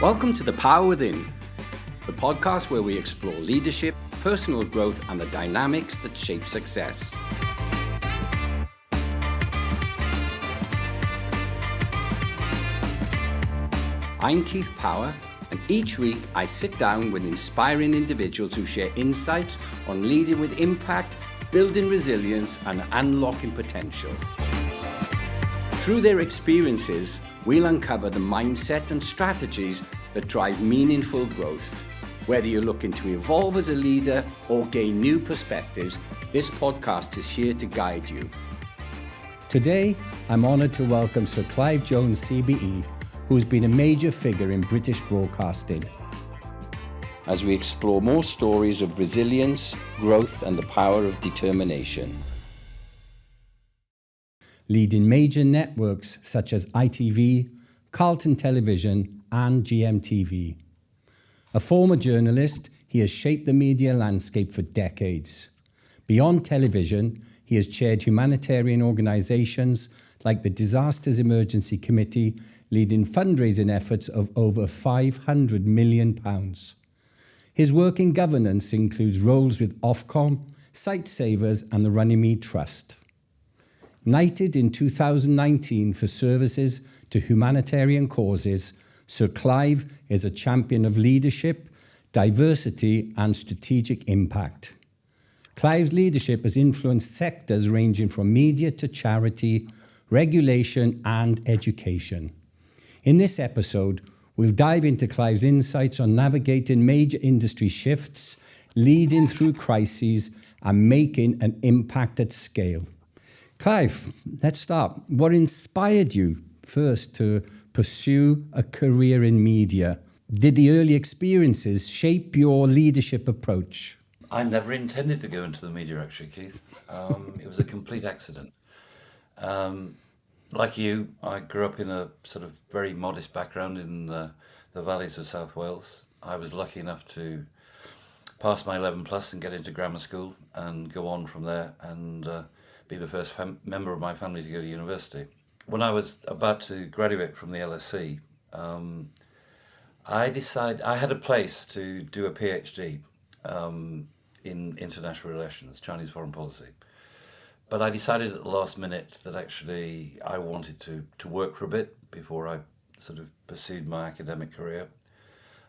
Welcome to The Power Within, the podcast where we explore leadership, personal growth, and the dynamics that shape success. I'm Keith Power, and each week I sit down with inspiring individuals who share insights on leading with impact, building resilience, and unlocking potential. Through their experiences, we'll uncover the mindset and strategies that drive meaningful growth. Whether you're looking to evolve as a leader or gain new perspectives, this podcast is here to guide you. Today, I'm honoured to welcome Sir Clive Jones CBE, who's been a major figure in British broadcasting. As we explore more stories of resilience, growth, and the power of determination. Leading major networks such as ITV, Carlton Television, and GMTV. A former journalist, he has shaped the media landscape for decades. Beyond television, he has chaired humanitarian organisations like the Disasters Emergency Committee, leading fundraising efforts of over £500 million. His work in governance includes roles with Ofcom, Sightsavers, and the Runnymede Trust. Knighted in 2019 for services to humanitarian causes, Sir Clive is a champion of leadership, diversity, and strategic impact. Clive's leadership has influenced sectors ranging from media to charity, regulation, and education. In this episode, we'll dive into Clive's insights on navigating major industry shifts, leading through crises, and making an impact at scale. Clive, let's start. What inspired you first to pursue a career in media? Did the early experiences shape your leadership approach? I never intended to go into the media, actually, Keith. It was a complete accident. Like you, I grew up in a sort of very modest background in the valleys of South Wales. I was lucky enough to pass my 11 plus and get into grammar school and go on from there and be the first member of my family to go to university. When I was about to graduate from the LSE, I decided I had a place to do a PhD in international relations, Chinese foreign policy. But I decided at the last minute that actually I wanted to work for a bit before I sort of pursued my academic career.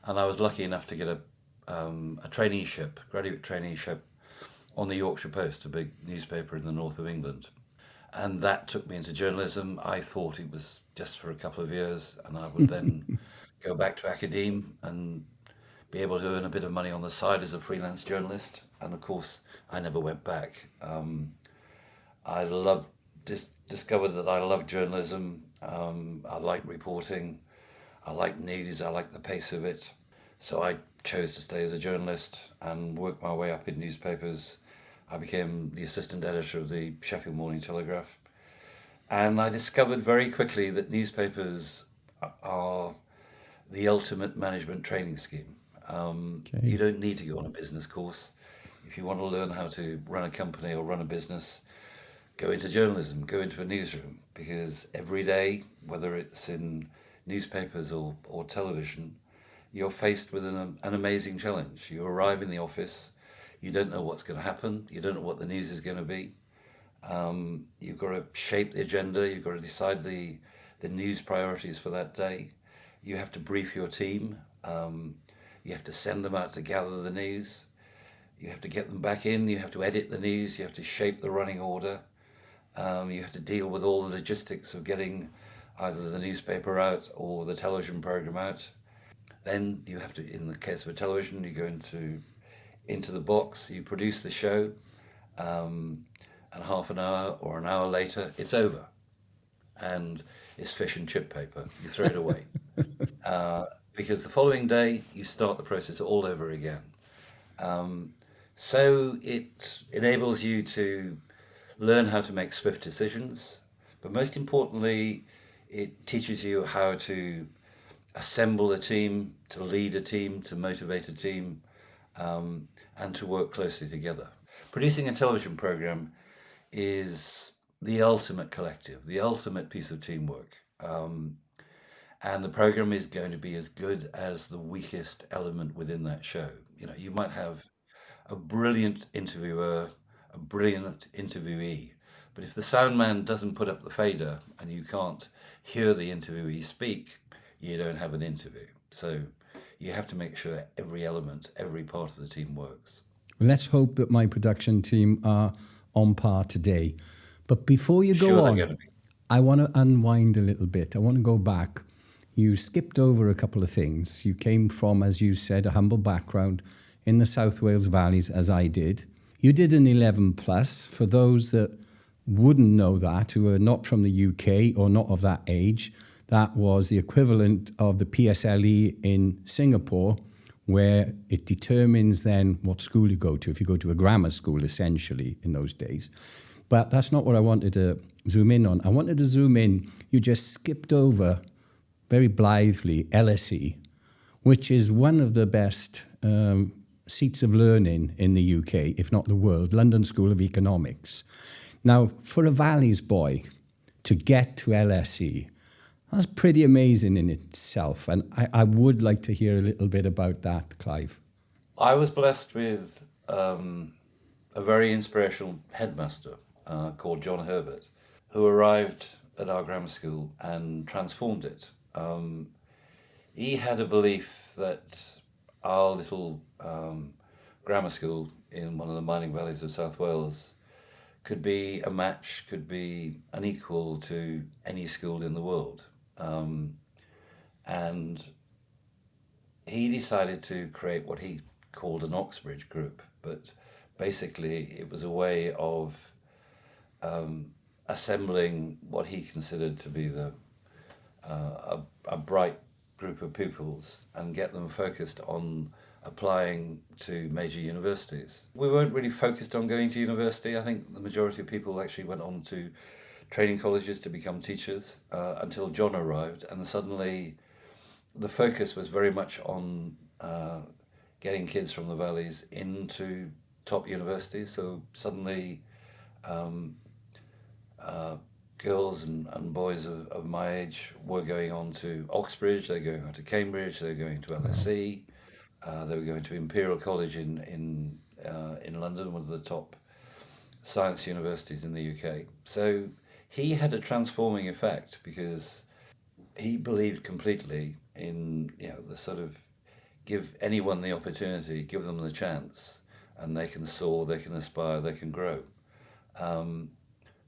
And I was lucky enough to get a graduate traineeship on the Yorkshire Post, a big newspaper in the north of England. And that took me into journalism. I thought it was just for a couple of years and I would then go back to academia and be able to earn a bit of money on the side as a freelance journalist. And of course, I never went back. I discovered that I love journalism. I like reporting. I like news. I like the pace of it. So I chose to stay as a journalist and work my way up in newspapers. I became the assistant editor of the Sheffield Morning Telegraph. And I discovered very quickly that newspapers are the ultimate management training scheme. You don't need to go on a business course. If you want to learn how to run a company or run a business, go into journalism, go into a newsroom, because every day, whether it's in newspapers or television, you're faced with an amazing challenge. You arrive in the office, you don't know what's going to happen, you don't know what the news is going to be. You've got to shape the agenda, you've got to decide the news priorities for that day. You have to brief your team, you have to send them out to gather the news, you have to get them back in, you have to edit the news, you have to shape the running order, you have to deal with all the logistics of getting either the newspaper out or the television program out. Then you have to, in the case of a television, you go into the box, you produce the show, and half an hour or an hour later, it's over. And it's fish and chip paper. You throw it away. Because the following day, you start the process all over again. So it enables you to learn how to make swift decisions, but most importantly, it teaches you how to assemble a team, to lead a team, to motivate a team, and to work closely together. Producing a television program is the ultimate collective, the ultimate piece of teamwork. And the program is going to be as good as the weakest element within that show. You know, you might have a brilliant interviewer, a brilliant interviewee, but if the sound man doesn't put up the fader and you can't hear the interviewee speak, you don't have an interview. So you have to make sure every element, every part of the team works. Let's hope that my production team are on par today. But before you go Sure, they're on, going to be. I want to unwind a little bit. I want to go back. You skipped over a couple of things. You came from, as you said, a humble background in the South Wales valleys, as I did. You did an 11 plus. For those that wouldn't know that, who are not from the UK or not of that age, that was the equivalent of the PSLE in Singapore, where it determines then what school you go to, if you go to a grammar school, essentially, in those days. But that's not what I wanted to zoom in on. I wanted to zoom in. You just skipped over, very blithely, LSE, which is one of the best seats of learning in the UK, if not the world, London School of Economics. Now, for a Valleys boy to get to LSE, that's pretty amazing in itself. And I would like to hear a little bit about that, Clive. I was blessed with a very inspirational headmaster called John Herbert, who arrived at our grammar school and transformed it. He had a belief that our little grammar school in one of the mining valleys of South Wales could be a match, could be an equal to any school in the world. And he decided to create what he called an Oxbridge group, but basically it was a way of assembling what he considered to be a bright group of pupils and get them focused on applying to major universities. We weren't really focused on going to university. I think the majority of people actually went on to training colleges to become teachers until John arrived, and suddenly the focus was very much on getting kids from the valleys into top universities. So suddenly girls and boys of my age were going on to Oxbridge, they're going on to Cambridge, they're going to LSE, they were going to Imperial College in London, one of the top science universities in the UK. So he had a transforming effect because he believed completely in, you know, the sort of give anyone the opportunity, give them the chance, and they can soar, they can aspire, they can grow.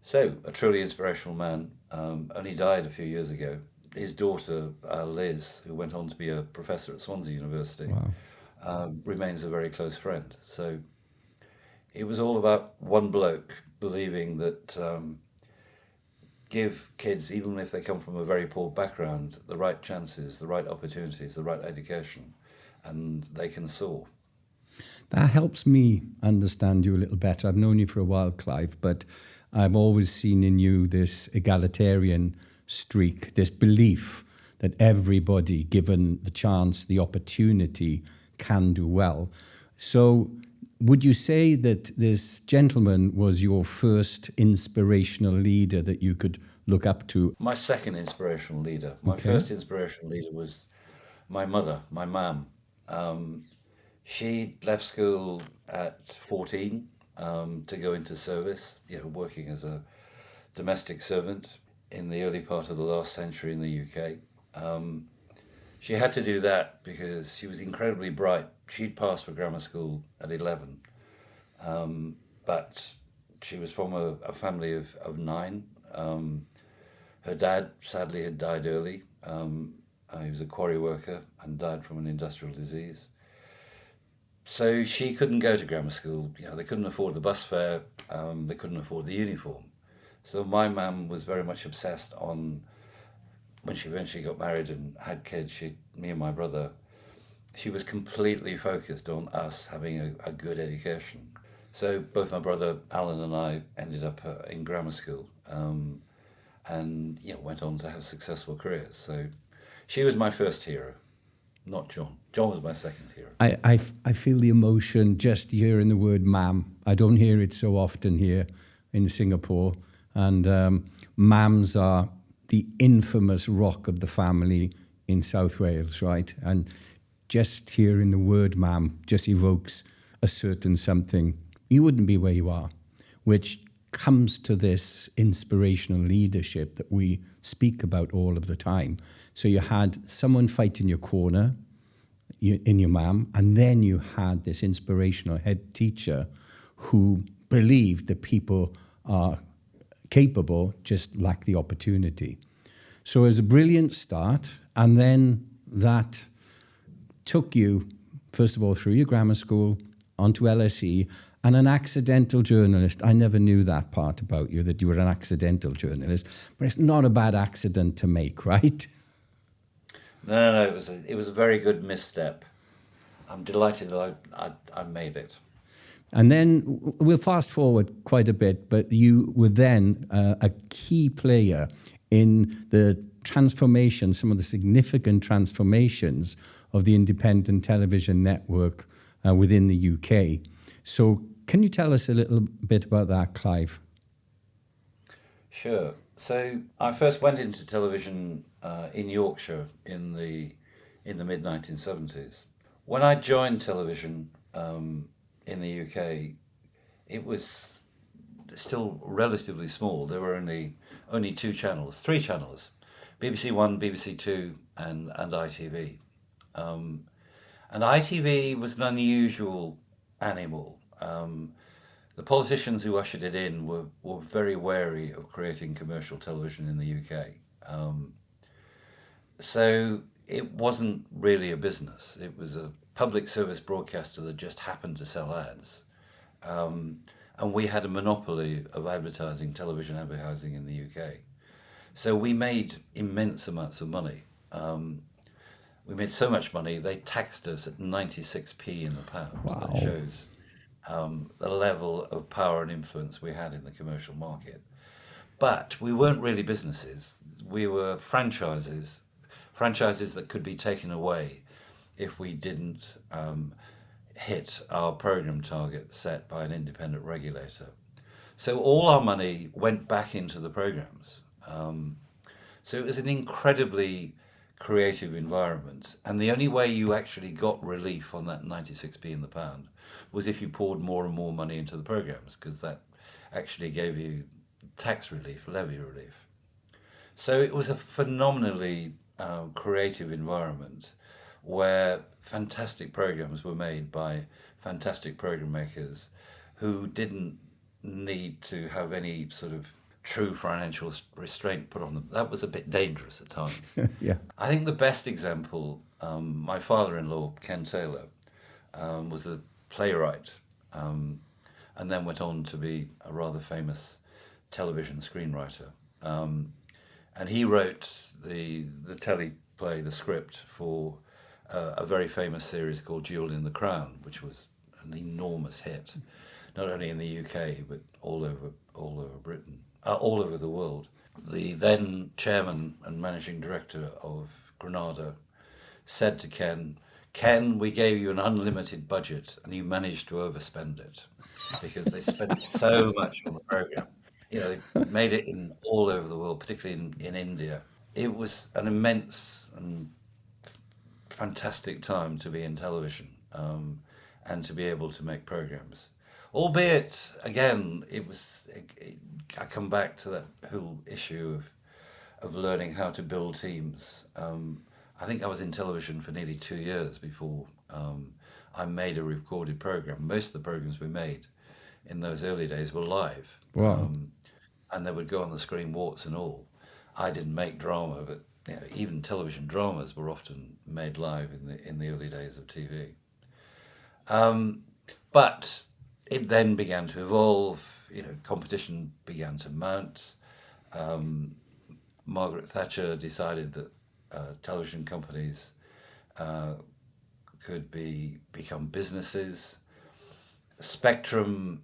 So a truly inspirational man, only died a few years ago. His daughter, Liz, who went on to be a professor at Swansea University, remains a very close friend. So it was all about one bloke believing that give kids, even if they come from a very poor background, the right chances, the right opportunities, the right education, and they can soar. That helps me understand you a little better. I've known you for a while, Clive, but I've always seen in you this egalitarian streak, this belief that everybody, given the chance, the opportunity, can do well. So would you say that this gentleman was your first inspirational leader that you could look up to? My second inspirational leader. My first inspirational leader was my mother, my mum. She left school at 14 to go into service, you know, working as a domestic servant in the early part of the last century in the UK. She had to do that because she was incredibly bright. She'd passed for grammar school at 11, but she was from a family of 9. Her dad sadly had died early. He was a quarry worker and died from an industrial disease. So she couldn't go to grammar school. You know, they couldn't afford the bus fare. They couldn't afford the uniform. So my mum was very much obsessed on, when she eventually got married and had kids, me and my brother, she was completely focused on us having a good education. So both my brother Alan and I ended up in grammar school, and you know, went on to have successful careers. So she was my first hero, not John. John was my second hero. I feel the emotion just hearing the word ma'am. I don't hear it so often here in Singapore. And ma'ams are the infamous rock of the family. in South Wales, right? And just hearing the word ma'am just evokes a certain something. You wouldn't be where you are, which comes to this inspirational leadership that we speak about all of the time. So you had someone fight in your corner, in your mum, and then you had this inspirational head teacher who believed that people are capable, just lack the opportunity. So it was a brilliant start, and then that took you, first of all, through your grammar school, onto LSE, and an accidental journalist. I never knew that part about you, that you were an accidental journalist, but it's not a bad accident to make, right? No, it was a very good misstep. I'm delighted that I made it. And then we'll fast forward quite a bit, but you were then a key player in the transformation, some of the significant transformations of the independent television network within the UK. So can you tell us a little bit about that, Clive? Sure. So I first went into television in Yorkshire in the mid-1970s. When I joined television in the UK, it was still relatively small. There were only three channels, BBC One, BBC Two, and ITV. And ITV was an unusual animal. The politicians who ushered it in were very wary of creating commercial television in the UK. So it wasn't really a business. It was a public service broadcaster that just happened to sell ads. And we had a monopoly of advertising, television advertising in the UK. So we made immense amounts of money. We made so much money, they taxed us at 96p in the pound. Wow. That shows the level of power and influence we had in the commercial market. But we weren't really businesses. We were franchises that could be taken away if we didn't hit our program target set by an independent regulator. So all our money went back into the programs. So it was an incredibly creative environment. And the only way you actually got relief on that 96p in the pound was if you poured more and more money into the programs, because that actually gave you tax relief, levy relief. So it was a phenomenally creative environment where fantastic programs were made by fantastic program makers who didn't need to have any sort of true financial restraint put on them. That was a bit dangerous at times. Yeah. I think the best example, my father-in-law, Ken Taylor, was a playwright and then went on to be a rather famous television screenwriter. And he wrote the telly play, the script for a very famous series called Jewel in the Crown, which was an enormous hit, not only in the UK but all over Britain, all over the world. The then chairman and managing director of Granada said to Ken, we gave you an unlimited budget and you managed to overspend it, because they spent so much on the program. You know, they made it in all over the world, particularly in India. It was an immense and fantastic time to be in television and to be able to make programs. Albeit, again, I come back to that whole issue of learning how to build teams. I think I was in television for nearly 2 years before I made a recorded program. Most of the programs we made in those early days were live. Wow. And they would go on the screen, warts and all. I didn't make drama, but you know, even television dramas were often made live in the early days of TV. But it then began to evolve. You know, competition began to mount. Margaret Thatcher decided that television companies could become businesses. Spectrum,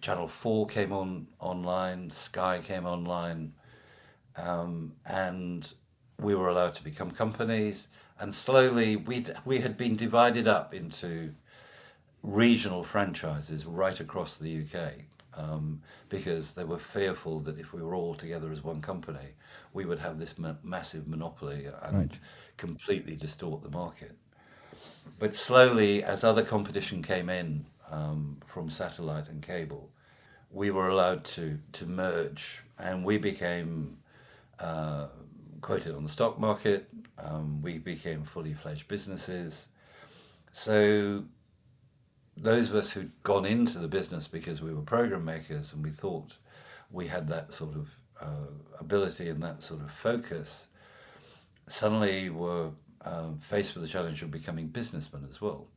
Channel 4 came online, Sky came online, and we were allowed to become companies. And slowly we had been divided up into regional franchises right across the UK. because they were fearful that if we were all together as one company, we would have this massive monopoly and Right. completely distort the market. But slowly, as other competition came in from satellite and cable, we were allowed to merge, and we became quoted on the stock market. We became fully fledged businesses. So those of us who'd gone into the business because we were program makers and we thought we had that sort of ability and that sort of focus, suddenly were faced with the challenge of becoming businessmen as well.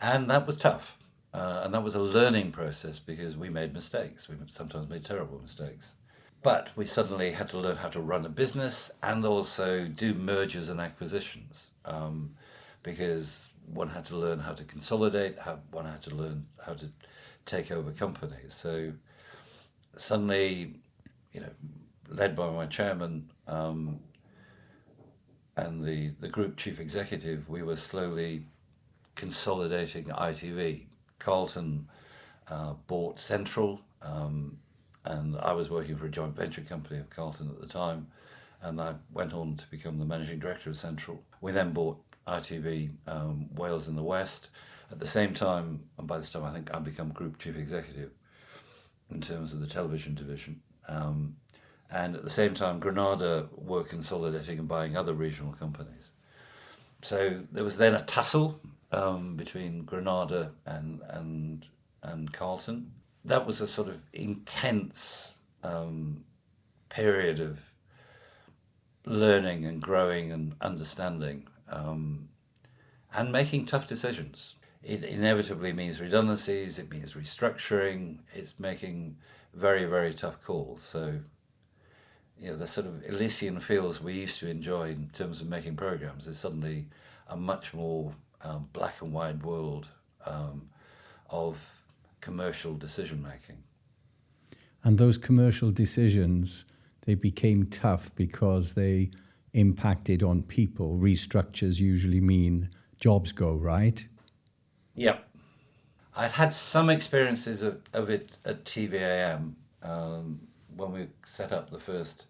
And that was tough. And that was a learning process because we made mistakes. We sometimes made terrible mistakes. But we suddenly had to learn how to run a business and also do mergers and acquisitions, because one had to learn how to consolidate, one had to learn how to take over companies. So suddenly, led by my chairman and the group chief executive, we were slowly consolidating ITV. Carlton bought Central, and I was working for a joint venture company of Carlton at the time, and I went on to become the managing director of Central. We then bought ITV Wales in the West. At the same time, and by this time I think I'd become group chief executive in terms of the television division. And at the same time, Granada were consolidating and buying other regional companies. So there was then a tussle between Granada and Carlton. That was a sort of intense period of learning and growing and understanding, and making tough decisions. It inevitably means redundancies, it means restructuring, it's making very, very tough calls. So, the sort of Elysian fields we used to enjoy in terms of making programs is suddenly a much more black and white world of commercial decision making. And those commercial decisions, they became tough because they impacted on people. Restructures usually mean jobs go, right? Yep. I'd had some experiences of it at TVAM when we set up the first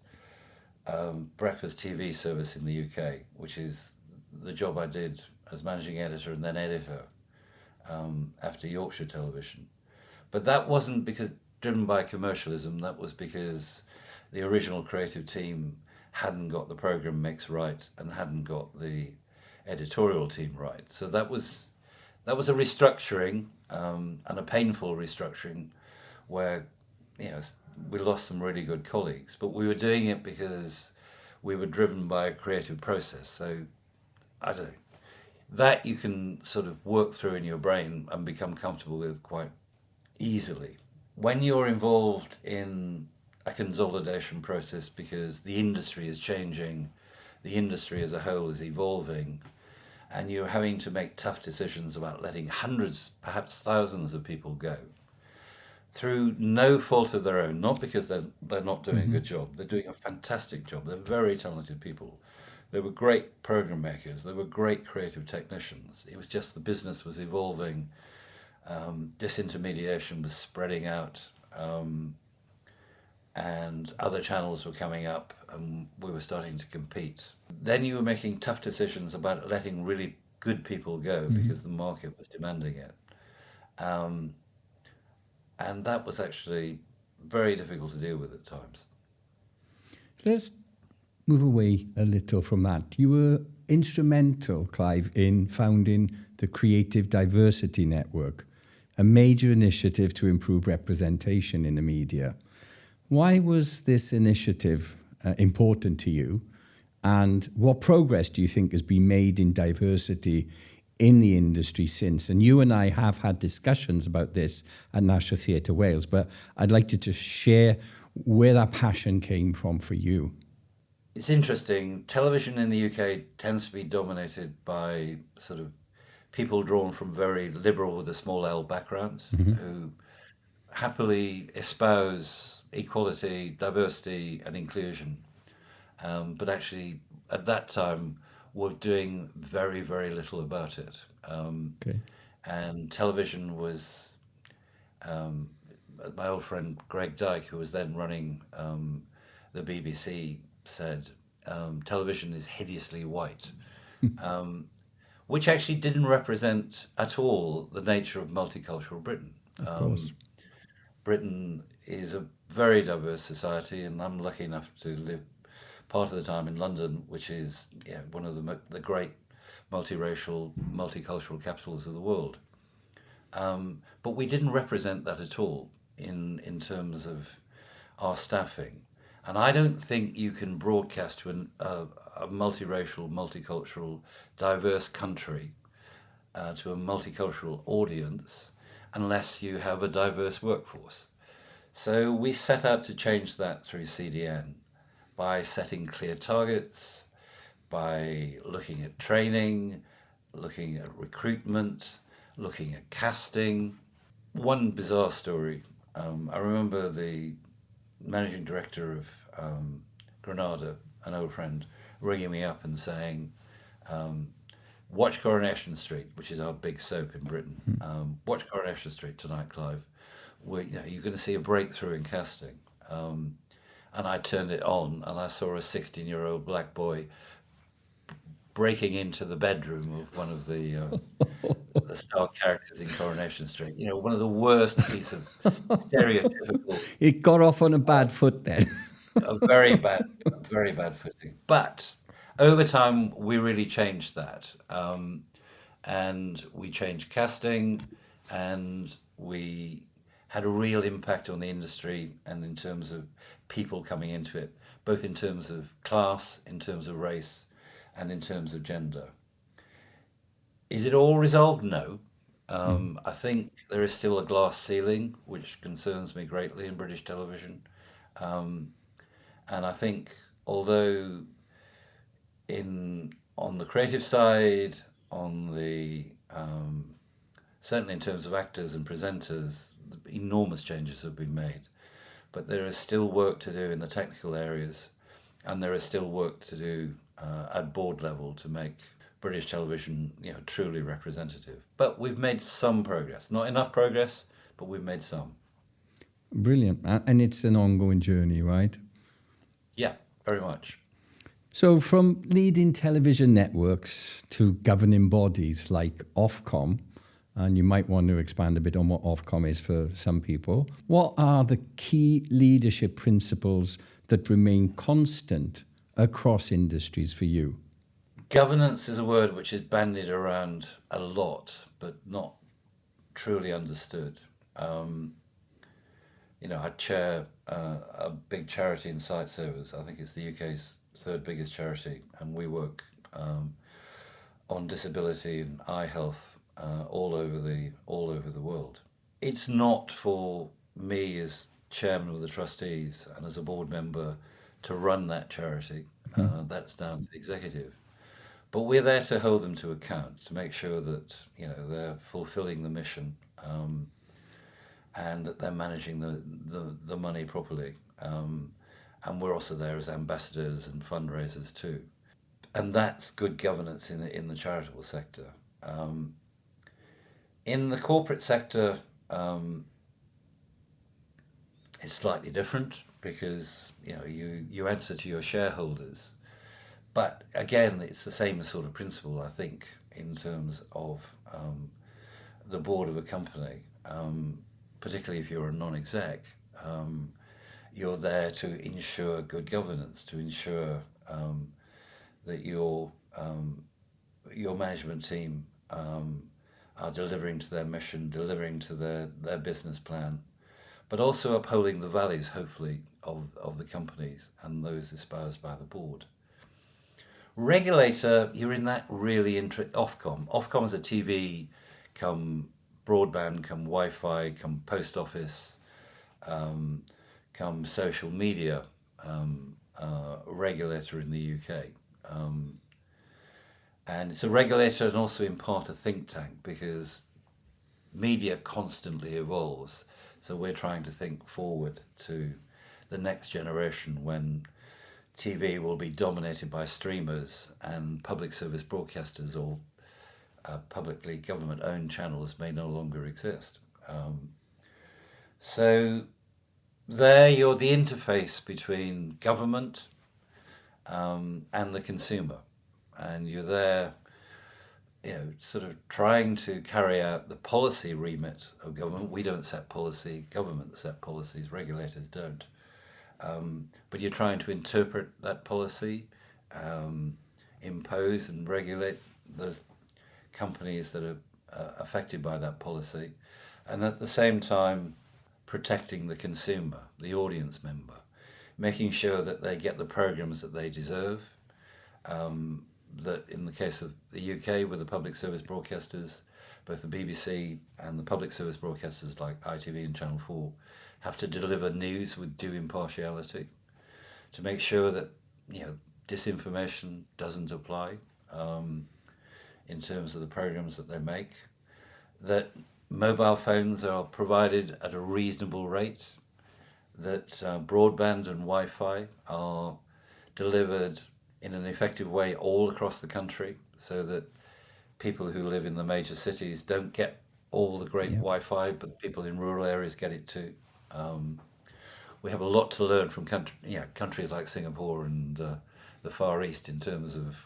breakfast TV service in the UK, which is the job I did as managing editor and then editor after Yorkshire Television. But that wasn't because driven by commercialism, that was because the original creative team hadn't got the program mix right and hadn't got the editorial team right. So that was a restructuring, and a painful restructuring where we lost some really good colleagues, but we were doing it because we were driven by a creative process. So I don't know, that you can sort of work through in your brain and become comfortable with quite easily. When you're involved in a consolidation process because the industry is changing, the industry as a whole is evolving, and you're having to make tough decisions about letting hundreds, perhaps thousands of people go through no fault of their own, not because they're not doing a good job. They're doing a fantastic job. They're very talented people. They were great program makers. They were great creative technicians. It was just the business was evolving. Disintermediation was spreading out, and other channels were coming up, and we were starting to compete. Then you were making tough decisions about letting really good people go because the market was demanding it. And that was actually very difficult to deal with at times. Let's move away a little from that. You were instrumental, Clive, in founding the Creative Diversity Network, a major initiative to improve representation in the media. Why was this initiative important to you? And what progress do you think has been made in diversity in the industry since? And you and I have had discussions about this at National Theatre Wales, but I'd like you to share where that passion came from for you. It's interesting. Television in the UK tends to be dominated by sort of people drawn from very liberal with a small L backgrounds who happily espouse equality, diversity and inclusion. But actually, at that time, were doing very, very little about it. Okay. And television was my old friend Greg Dyke, who was then running the BBC, said television is hideously white, which actually didn't represent at all the nature of multicultural Britain. Of course. Britain is a very diverse society, and I'm lucky enough to live part of the time in London, which is one of the great multiracial, multicultural capitals of the world. But we didn't represent that at all in terms of our staffing. And I don't think you can broadcast to a multiracial, multicultural, diverse country to a multicultural audience unless you have a diverse workforce. So we set out to change that through CDN by setting clear targets, by looking at training, looking at recruitment, looking at casting. One bizarre story. I remember the managing director of Granada, an old friend, ringing me up and saying, watch Coronation Street, which is our big soap in Britain. Watch Coronation Street tonight, Clive. You're going to see a breakthrough in casting. And I turned it on and I saw a 16-year-old black boy breaking into the bedroom of one of the star characters in Coronation Street. One of the worst piece of stereotypical. It got off on a bad foot then. a very bad footing. But over time, we really changed that. And we changed casting, and we had a real impact on the industry and in terms of people coming into it, both in terms of class, in terms of race, and in terms of gender. Is it all resolved? No. I think there is still a glass ceiling, which concerns me greatly in British television. And I think although on the creative side, on the certainly in terms of actors and presenters, enormous changes have been made. But there is still work to do in the technical areas, and there is still work to do at board level to make British television, truly representative. But we've made some progress. Not enough progress, but we've made some. Brilliant. And it's an ongoing journey, right? Yeah, very much. So from leading television networks to governing bodies like Ofcom, and you might want to expand a bit on what Ofcom is for some people, what are the key leadership principles that remain constant across industries for you? Governance is a word which is bandied around a lot, but not truly understood. I chair a big charity in Sight Savers. I think it's the UK's third biggest charity, and we work on disability and eye health all over the world. It's not for me as chairman of the trustees and as a board member to run that charity. That's down to the executive. But we're there to hold them to account, to make sure that they're fulfilling the mission and that they're managing the money properly. And we're also there as ambassadors and fundraisers too. And that's good governance in the charitable sector. In the corporate sector, it's slightly different because you answer to your shareholders. But again, it's the same sort of principle, I think, in terms of the board of a company, particularly if you're a non-exec. You're there to ensure good governance, to ensure that your management team are delivering to their mission, delivering to their business plan, but also upholding the values, hopefully, of the companies and those espoused by the board. Regulator, you're in that really Ofcom. Ofcom is a TV, come broadband, come Wi-Fi, come post office, come social media regulator in the UK. And it's a regulator and also in part a think tank because media constantly evolves. So we're trying to think forward to the next generation when TV will be dominated by streamers and public service broadcasters or publicly government-owned channels may no longer exist. So there you're the interface between government and the consumer. And you're there, sort of trying to carry out the policy remit of government. We don't set policy, government set policies, regulators don't. But you're trying to interpret that policy, impose and regulate those companies that are affected by that policy, and at the same time protecting the consumer, the audience member, making sure that they get the programs that they deserve. That in the case of the UK with the public service broadcasters, both the BBC and the public service broadcasters like ITV and Channel 4 have to deliver news with due impartiality to make sure that disinformation doesn't apply in terms of the programs that they make, that mobile phones are provided at a reasonable rate, that broadband and Wi-Fi are delivered in an effective way all across the country, so that people who live in the major cities don't get all the great Wi-Fi, but people in rural areas get it too. We have a lot to learn from countries like Singapore and the Far East in terms of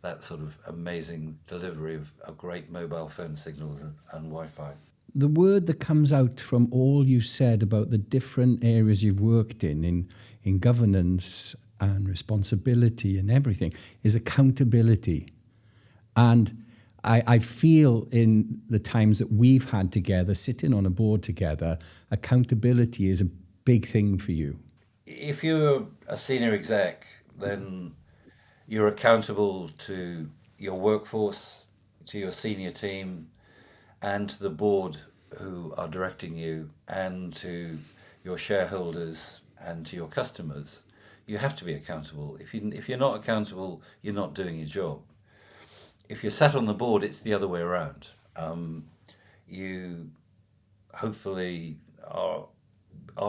that sort of amazing delivery of great mobile phone signals and Wi-Fi. The word that comes out from all you said about the different areas you've worked in governance and responsibility and everything, is accountability. And I feel in the times that we've had together, sitting on a board together, accountability is a big thing for you. If you're a senior exec, then you're accountable to your workforce, to your senior team, and to the board who are directing you, and to your shareholders and to your customers. You have to be accountable. If you're not accountable, you're not doing your job. If you're sat on the board, it's the other way around. You hopefully are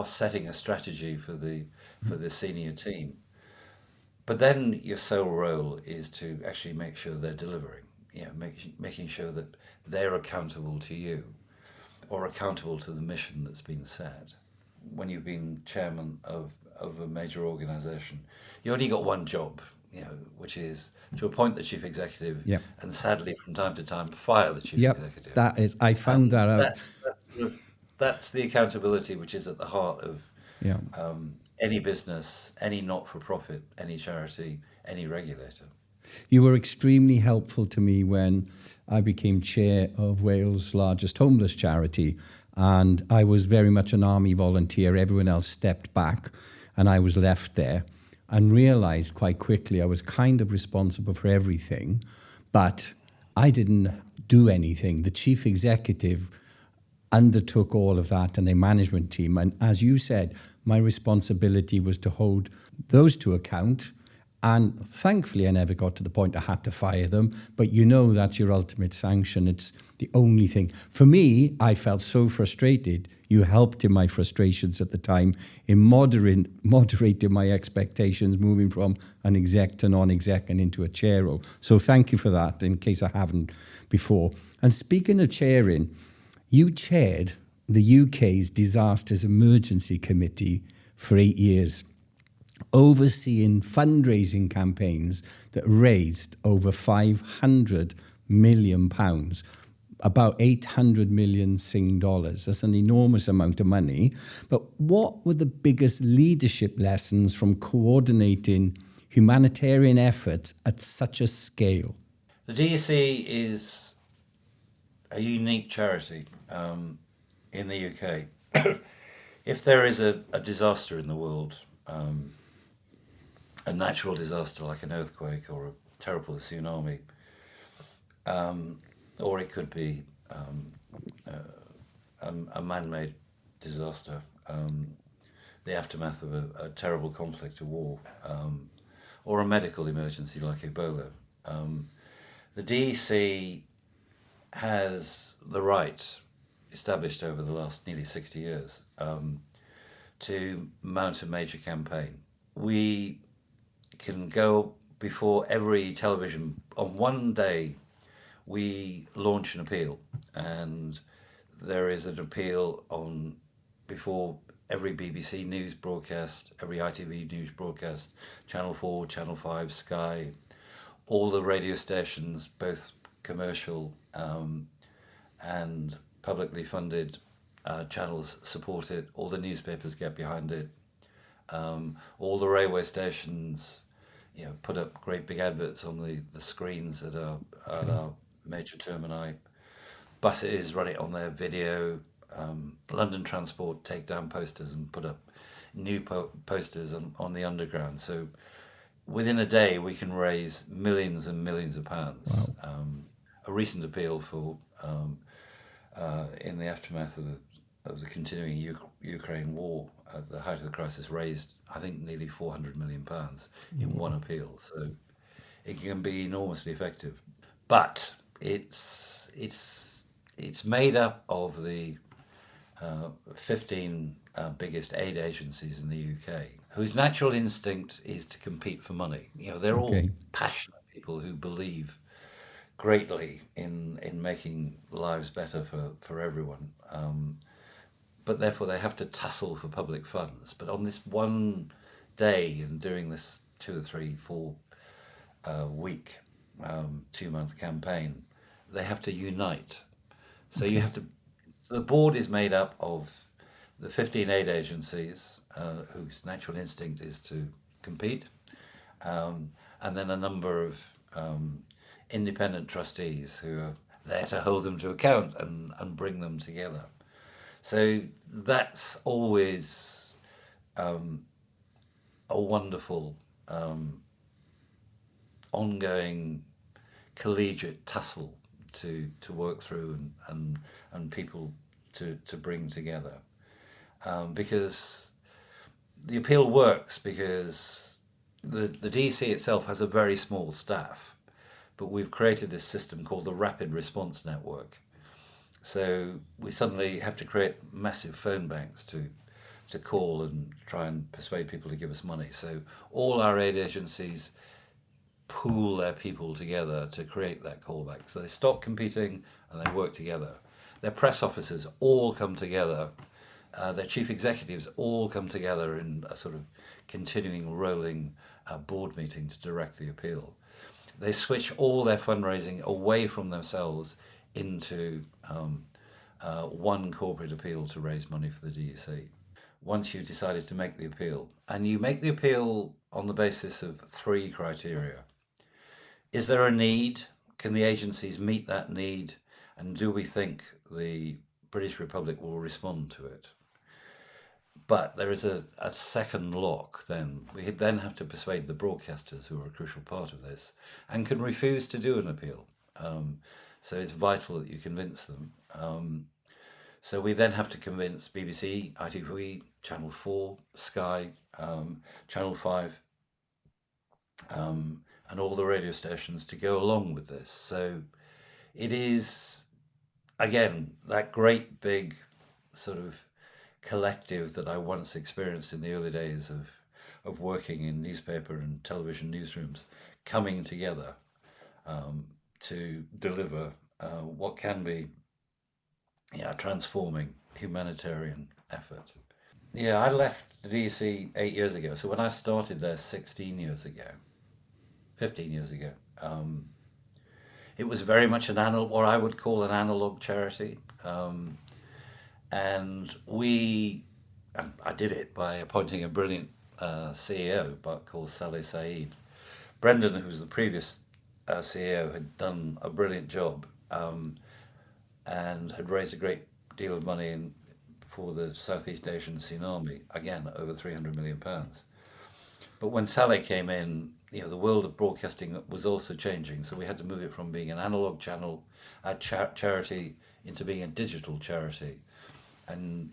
setting a strategy for the senior team. But then your sole role is to actually make sure they're delivering, making sure that they're accountable to you or accountable to the mission that's been set. When you've been chairman of a major organization, you only got one job, which is to appoint the chief executive and sadly from time to time fire the chief executive. That is, I found that out. That's the accountability which is at the heart of any business, any not-for-profit, any charity, any regulator. You were extremely helpful to me when I became chair of Wales' largest homeless charity, and I was very much an army volunteer. Everyone else stepped back and I was left there, and realized quite quickly I was kind of responsible for everything, but I didn't do anything. The chief executive undertook all of that and the management team. And as you said, my responsibility was to hold those to account. And thankfully, I never got to the point I had to fire them. But that's your ultimate sanction. It's the only thing. For me, I felt so frustrated. You helped in my frustrations at the time in moderating my expectations, moving from an exec to non-exec and into a chair role. So thank you for that, in case I haven't before. And speaking of chairing, you chaired the UK's Disasters Emergency Committee for 8 years, overseeing fundraising campaigns that raised over £500 million, about 800 million Sing dollars. That's an enormous amount of money. But what were the biggest leadership lessons from coordinating humanitarian efforts at such a scale? The DSE is a unique charity in the UK. If there is a disaster in the world, a natural disaster like an earthquake or a terrible tsunami, or it could be a man-made disaster, the aftermath of a terrible conflict, a war, or a medical emergency like Ebola. The DEC has the right, established over the last nearly 60 years, to mount a major campaign. We can go before every television. On one day, we launch an appeal, and there is an appeal on before every BBC News broadcast, every ITV News broadcast, Channel 4, Channel 5, Sky, all the radio stations, both commercial and publicly funded channels support it. All the newspapers get behind it. All the railway stations, put up great big adverts on the screens at our major termini. Buses run it on their video. London Transport take down posters and put up new posters on the underground. So within a day, we can raise millions and millions of pounds. Wow. A recent appeal for in the aftermath of the continuing Ukraine war at the height of the crisis raised, I think, nearly £400 million in one appeal. So it can be enormously effective. But it's made up of the 15 biggest aid agencies in the UK, whose natural instinct is to compete for money. They're all passionate people who believe greatly in making lives better for everyone. But therefore they have to tussle for public funds. But on this one day and during this 2 or 3, 4 week, 2-month campaign, they have to unite. So you have to. The board is made up of the 15 aid agencies whose natural instinct is to compete, and then a number of independent trustees who are there to hold them to account and bring them together. So that's always a wonderful ongoing collegiate tussle to work through and people to bring together. Because the appeal works because the DC itself has a very small staff, but we've created this system called the Rapid Response Network. So we suddenly have to create massive phone banks to call and try and persuade people to give us money. So all our aid agencies pool their people together to create that callback. So they stop competing and they work together. Their press officers all come together. Their chief executives all come together in a sort of continuing rolling board meeting to direct the appeal. They switch all their fundraising away from themselves into one corporate appeal to raise money for the DEC. Once you've decided to make the appeal, and you make the appeal on the basis of 3 criteria. Is there a need? Can the agencies meet that need? And do we think the British Republic will respond to it? But there is a second lock then. We then have to persuade the broadcasters, who are a crucial part of this, and can refuse to do an appeal. So it's vital that you convince them. So we then have to convince BBC, ITV, Channel 4, Sky, Channel 5, and all the radio stations to go along with this. So it is, again, that great big sort of collective that I once experienced in the early days of working in newspaper and television newsrooms, coming together to deliver what can be a transforming humanitarian effort. Yeah, I left the DEC 8 years ago. So when I started there 15 years ago, it was very much what I would call an analog charity. And I did it by appointing a brilliant CEO called Saleh Saeed. Brendan, who was the previous CEO, had done a brilliant job and had raised a great deal of money for the Southeast Asian tsunami, again, over £300 million. But when Saleh came in, the world of broadcasting was also changing, so we had to move it from being an analog channel, charity, into being a digital charity. And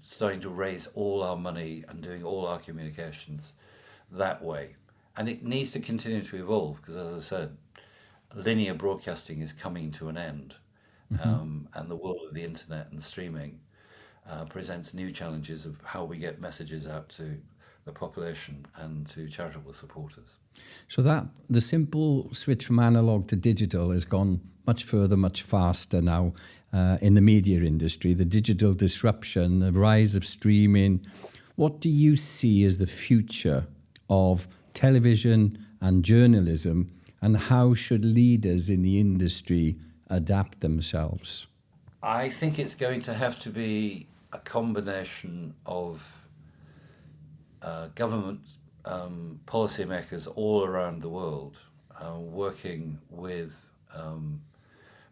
starting to raise all our money and doing all our communications that way. And it needs to continue to evolve because, as I said, linear broadcasting is coming to an end. And the world of the internet and streaming presents new challenges of how we get messages out to the population and to charitable supporters. So the simple switch from analog to digital has gone much further, much faster now in the media industry, the digital disruption, the rise of streaming. What do you see as the future of television and journalism, and how should leaders in the industry adapt themselves? I think it's going to have to be a combination of government policymakers all around the world working with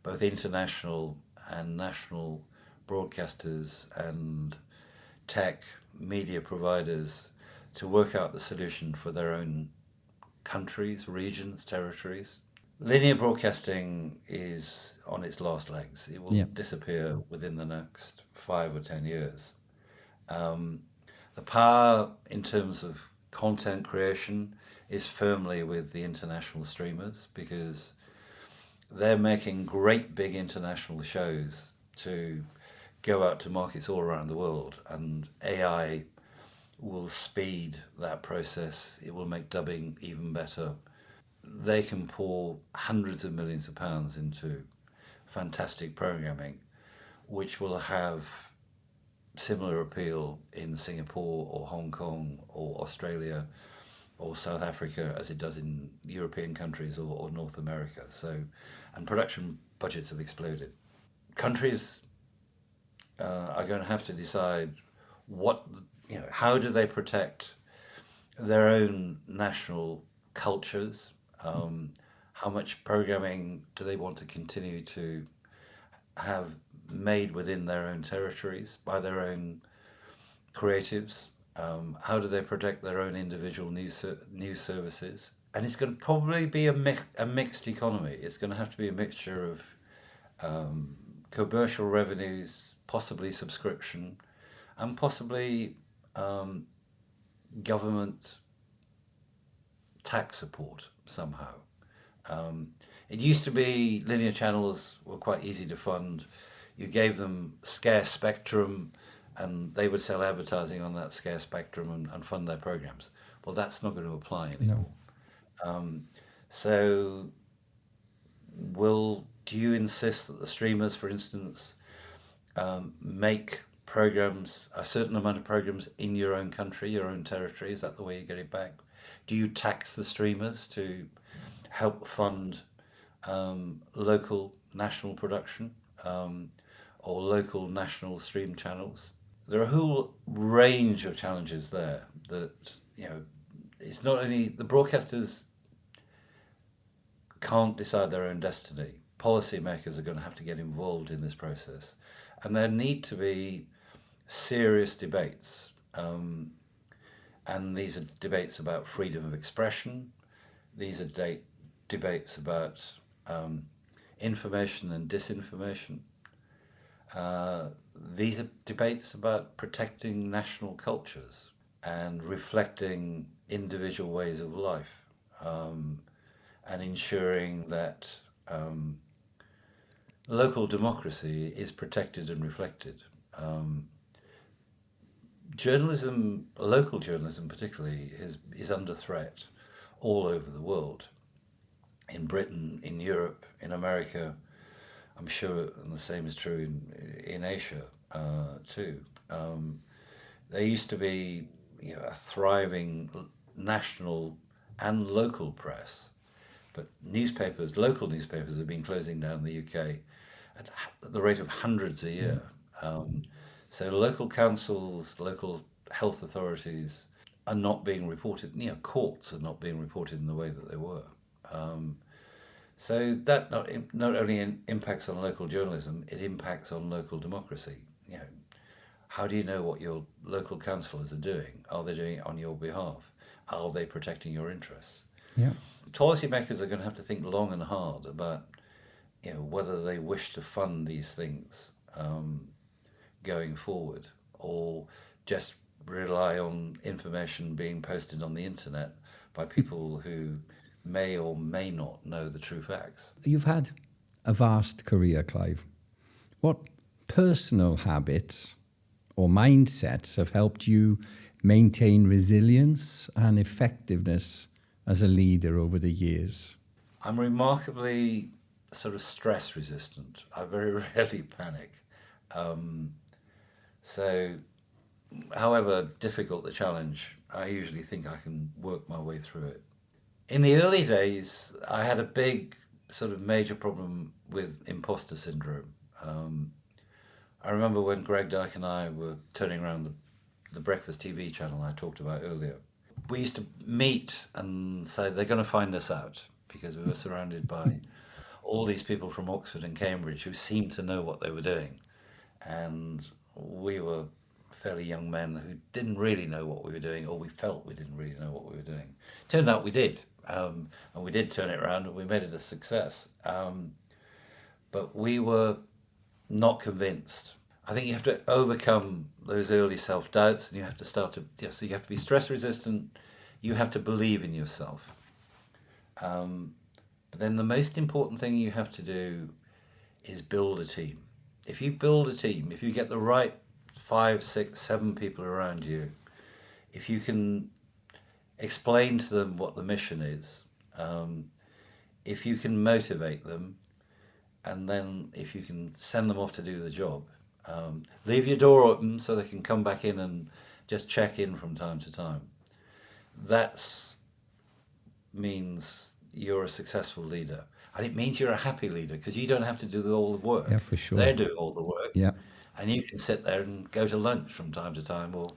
both international and national broadcasters and tech media providers to work out the solution for their own countries, regions, territories. Linear broadcasting is on its last legs. It will disappear within the next 5 or 10 years. The power in terms of content creation is firmly with the international streamers, because they're making great big international shows to go out to markets all around the world, and AI will speed that process. It will make dubbing even better. They can pour hundreds of millions of pounds into fantastic programming, which will have similar appeal in Singapore or Hong Kong or Australia or South Africa as it does in European countries or North America. So, and production budgets have exploded. Countries are going to have to decide how do they protect their own national cultures. How much programming do they want to continue to have made within their own territories by their own creatives? How do they protect their own individual news services? And it's going to probably be a mixed economy. It's going to have to be a mixture of commercial revenues, possibly subscription, and possibly government tax support somehow. It used to be linear channels were quite easy to fund. You gave them scarce spectrum and they would sell advertising on that scarce spectrum and fund their programs. Well, that's not going to apply anymore. No. So do you insist that the streamers, for instance, make programs, a certain amount of programs in your own country, your own territory? Is that the way you get it back? Do you tax the streamers to help fund local national production or local national stream channels? There are a whole range of challenges there that, it's not only the broadcasters can't decide their own destiny. Policymakers are going to have to get involved in this process, and there need to be serious debates. And these are debates about freedom of expression. These are debates about information and disinformation. These are debates about protecting national cultures and reflecting individual ways of life, and ensuring that local democracy is protected and reflected. Journalism, local journalism particularly, is under threat all over the world. In Britain, in Europe, in America, I'm sure, and the same is true in Asia too. There used to be a thriving national and local press, but local newspapers have been closing down in the UK at the rate of hundreds a year. So local councils, local health authorities are not being reported. Courts are not being reported in the way that they were. So that not only impacts on local journalism, it impacts on local democracy. How do you know what your local councillors are doing? Are they doing it on your behalf? Are they protecting your interests? Yeah. Policymakers are going to have to think long and hard about whether they wish to fund these things going forward, or just rely on information being posted on the internet by people who may or may not know the true facts. You've had a vast career, Clive. What personal habits or mindsets have helped you maintain resilience and effectiveness as a leader over the years? I'm remarkably sort of stress resistant. I very rarely panic. Um, so, however difficult the challenge, I usually think I can work my way through it. In the early days, I had a big sort of major problem with imposter syndrome. Um, I remember when Greg Dyke and I were turning around the breakfast TV channel I talked about earlier. We used to meet and say they're going to find us out because we were surrounded by all these people from Oxford and Cambridge who seemed to know what they were doing. And we were fairly young men who didn't really know what we were doing, or we felt we didn't really know what we were doing. Turned out we did, and we did turn it around, and we made it a success. But we were not convinced. I think you have to overcome those early self doubts, and you have to start to, so you have to be stress resistant. You have to believe in yourself. But then the most important thing you have to do is build a team. If you build a team, if you get the right 5, 6, 7 people around you, if you can explain to them what the mission is, if you can motivate them, and then if you can send them off to do the job, leave your door open so they can come back in and just check in from time to time. That means you're a successful leader. And it means you're a happy leader because you don't have to do all the work. Yeah, for sure. They're doing all the work. Yeah. And you can sit there and go to lunch from time to time or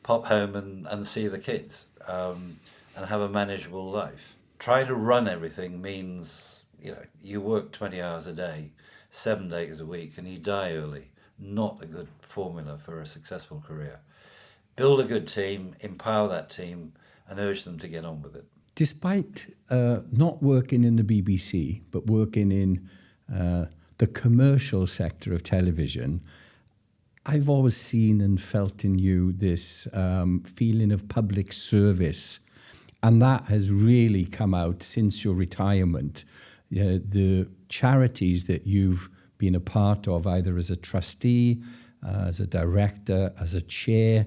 pop home and see the kids and have a manageable life. Trying to run everything means, you work 20 hours a day, 7 days a week, and you die early. Not a good formula for a successful career. Build a good team, empower that team, and urge them to get on with it. Despite not working in the BBC, but working in the commercial sector of television, I've always seen and felt in you this feeling of public service. And that has really come out since your retirement. The charities that you've been a part of, either as a trustee, as a director, as a chair,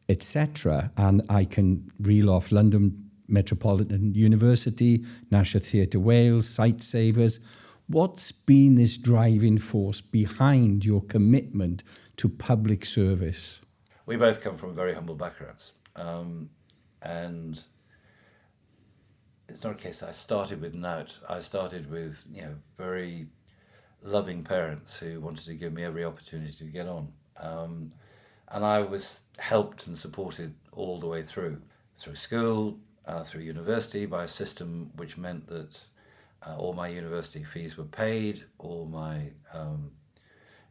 etc. And I can reel off London Metropolitan University, National Theatre Wales, Sight Savers. What's been this driving force behind your commitment to public service? We both come from very humble backgrounds. And it's not a case I started with nought. I started with, very loving parents who wanted to give me every opportunity to get on. And I was helped and supported all the way through school, through university, by a system which meant that all my university fees were paid, all my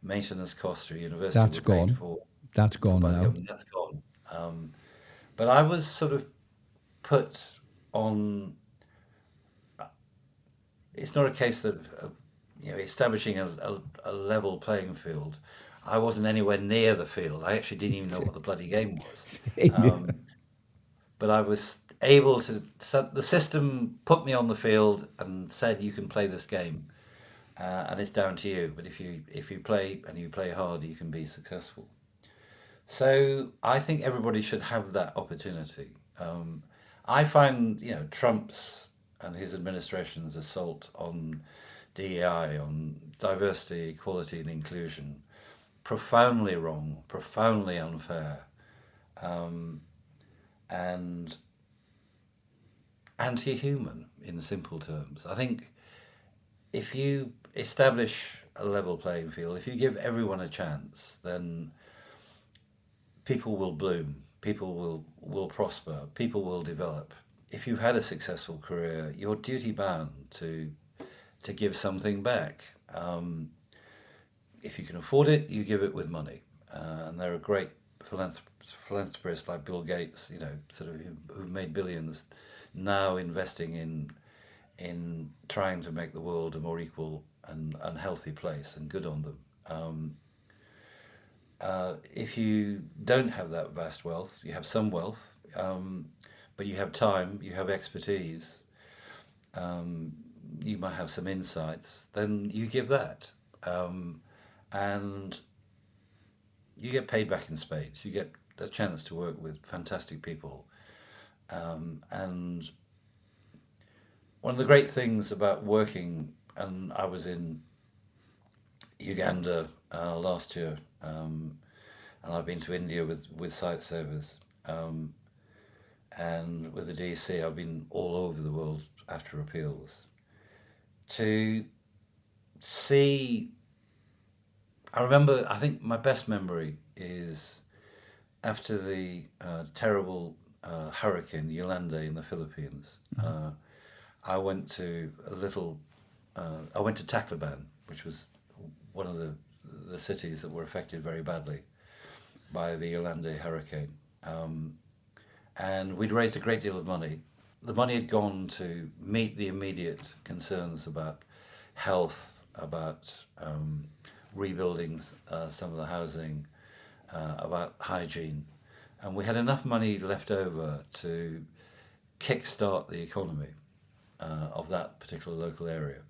maintenance costs through university That's were paid gone. for. That's gone By the now. government. That's gone. But I was sort of put on. It's not a case of establishing a level playing field. I wasn't anywhere near the field. I actually didn't even know what the bloody game was. But I was able to. The system put me on the field and said, "You can play this game, and it's down to you. But if you play and you play hard, you can be successful." So I think everybody should have that opportunity. I find Trump's and his administration's assault on DEI, on diversity, equality, and inclusion, profoundly wrong, profoundly unfair, and anti-human in simple terms. I think if you establish a level playing field, if you give everyone a chance, then people will bloom, people will prosper, people will develop. If you've had a successful career, you're duty bound to give something back. If you can afford it, you give it with money. And there are great philanthropists like Bill Gates, who've made billions, now investing in trying to make the world a more equal and healthy place, and good on them. If you don't have that vast wealth, you have some wealth, but you have time, you have expertise, you might have some insights, then you give that. And you get paid back in spades. You get a chance to work with fantastic people. And one of the great things about working and I was in Uganda last year, and I've been to India with Sightsavers, and with the DC. I've been all over the world after appeals to see. I remember. I think my best memory is after the terrible hurricane Yolanda in the Philippines. I went to a little. I went to Tacloban, which was one of the cities that were affected very badly by the Yolanda hurricane. And we'd raised a great deal of money. The money had gone to meet the immediate concerns about health, about rebuilding some of the housing, about hygiene. And we had enough money left over to kickstart the economy of that particular local area.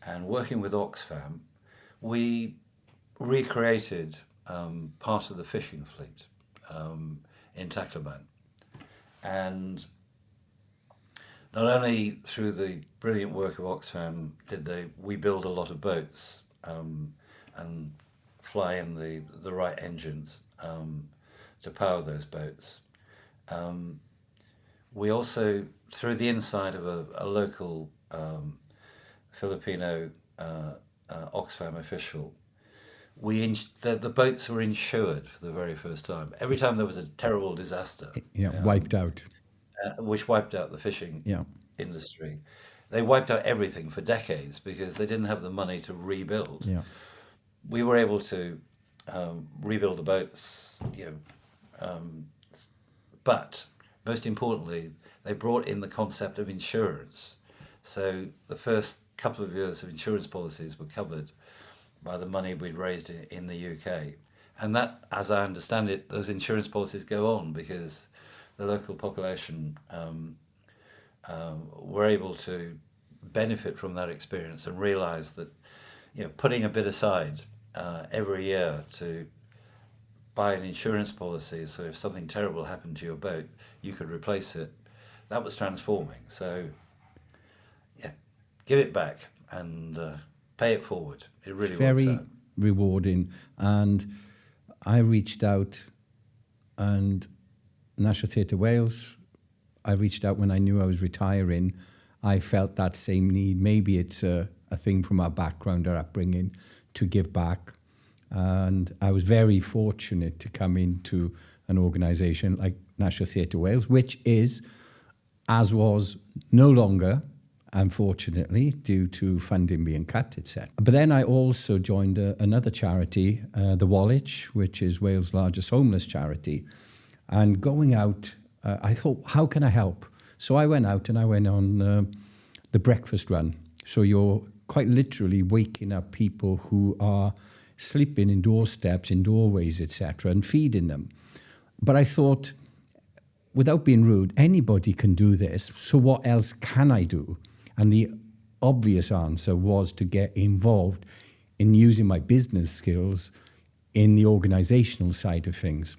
And working with Oxfam, we recreated part of the fishing fleet in Tacloban. And not only through the brilliant work of Oxfam did we build a lot of boats and fly in the right engines to power those boats. We also, through the inside of a local Filipino Oxfam official, the boats were insured for the very first time. Every time there was a terrible disaster, Wiped out. which wiped out the fishing Yeah. industry, they wiped out everything for decades because they didn't have the money to rebuild. Yeah. We were able to rebuild the boats, but most importantly, they brought in the concept of insurance. So the first couple of years of insurance policies were covered by the money we'd raised in the UK. And that, as I understand it, those insurance policies go on because the local population were able to benefit from that experience and realize that, putting a bit aside every year to buy an insurance policy, so if something terrible happened to your boat, you could replace it. That was transforming. So, give it back and pay it forward. It really It's very works out. rewarding. And I reached out, and National Theatre Wales, I reached out when I knew I was retiring. I felt that same need. Maybe it's a thing from our background, our upbringing, to give back. And I was very fortunate to come into an organisation like National Theatre Wales, which is, as was, no longer, unfortunately, due to funding being cut, etc. But then I also joined another charity, the 𝐤𝐿𝐻, which is Wales' largest homeless charity. And going out, I thought, how can I help? So I went out and I went on the breakfast run. So you're quite literally waking up people who are sleeping in doorsteps, in doorways, etc., and feeding them. But I thought, without being rude, anybody can do this, so what else can I do? And the obvious answer was to get involved in using my business skills in the organisational side of things.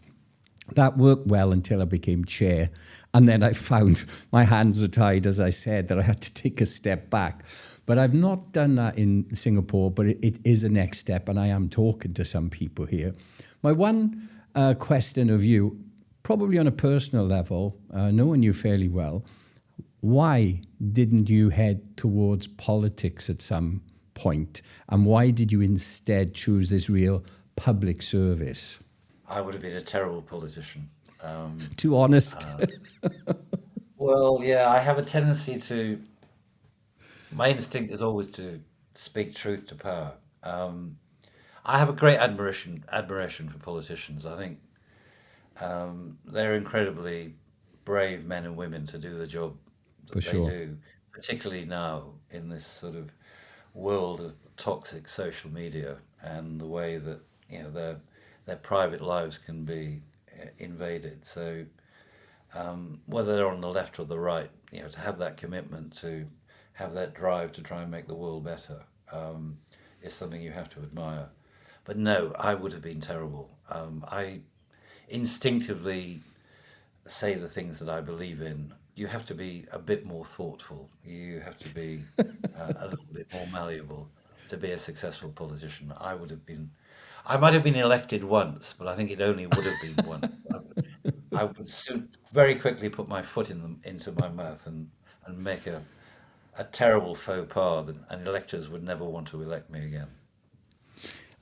That worked well until I became chair. And then I found my hands were tied, as I said, that I had to take a step back. But I've not done that in Singapore, but it is a next step, and I am talking to some people here. My one question of you, probably on a personal level, knowing you fairly well, why didn't you head towards politics at some point? And why did you instead choose this real public service? I would have been a terrible politician. Too honest. Well, yeah, I have a tendency to. My instinct is always to speak truth to power. I have a great admiration for politicians. I think they're incredibly brave men and women to do the job that For they sure. do, particularly now in this sort of world of toxic social media and the way that their private lives can be invaded. So whether they're on the left or the right, to have that commitment, to have that drive to try and make the world better, is something you have to admire. But no, I would have been terrible. I instinctively say the things that I believe in you have to be a bit more thoughtful. You have to be a little bit more malleable to be a successful politician. I might have been elected once, but I think it only would have been once. I would soon, very quickly put my foot into my mouth and make a terrible faux pas, and electors would never want to elect me again.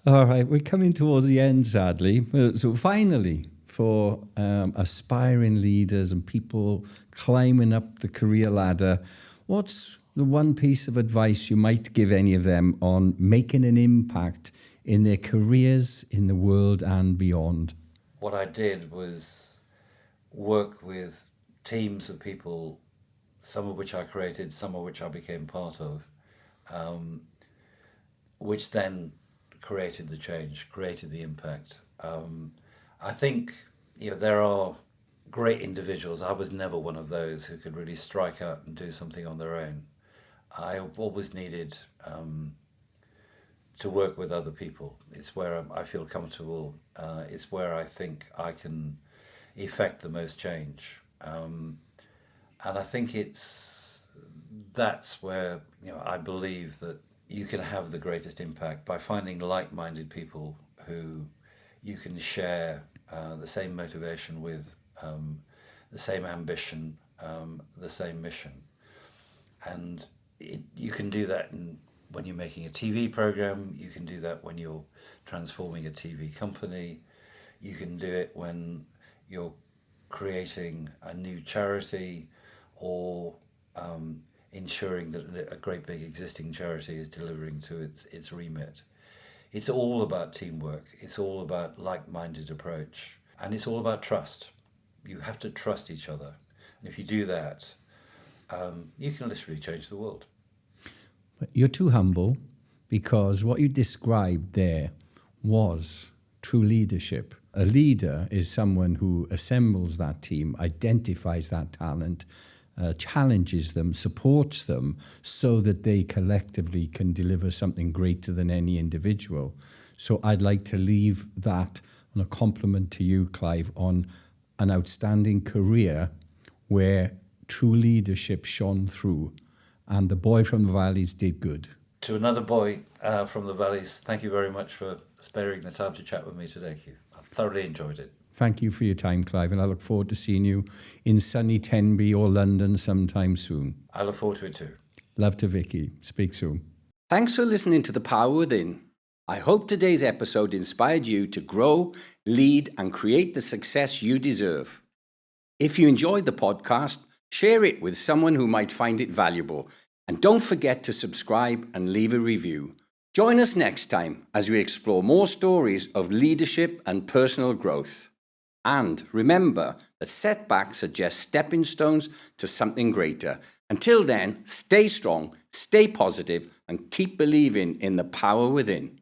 All right, we're coming towards the end, sadly. So finally, for aspiring leaders and people climbing up the career ladder, what's the one piece of advice you might give any of them on making an impact in their careers, in the world and beyond? What I did was work with teams of people, some of which I created, some of which I became part of, which then created the change, created the impact. I think there are great individuals. I was never one of those who could really strike out and do something on their own. I've always needed to work with other people. It's where I feel comfortable. It's where I think I can effect the most change. And I think that's where I believe that you can have the greatest impact by finding like-minded people who you can share the same motivation with, the same ambition, the same mission. And you can do that when you're making a TV program. You can do that when you're transforming a TV company. You can do it when you're creating a new charity, or ensuring that a great big existing charity is delivering to its remit. It's all about teamwork. It's all about like-minded approach. And it's all about trust. You have to trust each other. And if you do that, you can literally change the world. You're too humble, because what you described there was true leadership. A leader is someone who assembles that team, identifies that talent, challenges them, supports them, so that they collectively can deliver something greater than any individual. So I'd like to leave that on a compliment to you, Clive, on an outstanding career where true leadership shone through, and the boy from the valleys did good. To another boy from the valleys, thank you very much for sparing the time to chat with me today, Keith. I've thoroughly enjoyed it. Thank you for your time, Clive, and I look forward to seeing you in sunny Tenby or London sometime soon. I look forward to it too. Love to Vicky. Speak soon. Thanks for listening to The Power Within. I hope today's episode inspired you to grow, lead, and create the success you deserve. If you enjoyed the podcast, share it with someone who might find it valuable. And don't forget to subscribe and leave a review. Join us next time as we explore more stories of leadership and personal growth. And remember that setbacks are just stepping stones to something greater. Until then, stay strong, stay positive, and keep believing in the power within.